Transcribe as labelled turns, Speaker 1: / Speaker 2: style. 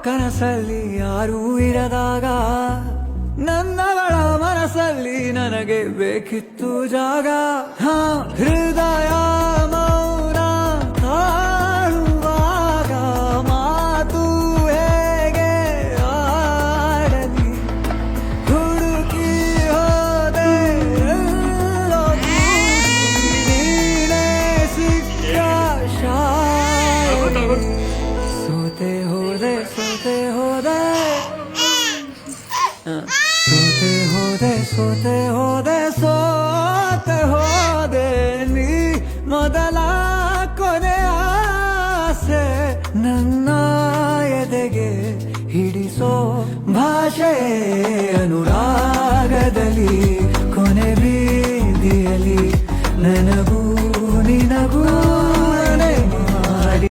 Speaker 1: ಕನಸಲ್ಲಿ ಯಾರೂ ಇರದಾಗ ನನ್ನಗಳ ಮನಸ್ಸಲ್ಲಿ ನನಗೆ ಬೇಕಿತ್ತು ಜಾಗ. ಹೃದಯ ಮೌನ ತಾಳುವಾಗ ಮಾತು ಹೇಗೆ ಆಡಲಿ, ಹುಡುಕಿ ಹೋದೆ ಎಲ್ಲೋ ನೀನೇ ಸಿಕ್ಕ ಶಾಯರಿ. ಸೋತೆ ಹೋದೆ ಸೋತೆ ಹೋದೆ ಸೋತೆ ಹೋದೆ ಸೋತೆ ಹೋದೆ ನೀ ಮೊದಲ ಕೊನೆ ಆಸೆ ನನ್ನ ಎದೆಗೆ ಹಿಡಿಸೋ ಭಾಷೆ ಅನುರಾಗದಲ್ಲಿ ಕೊನೆ ಬೀದಿಯಲ್ಲಿ ನನಗೂ ನಿನಗೂ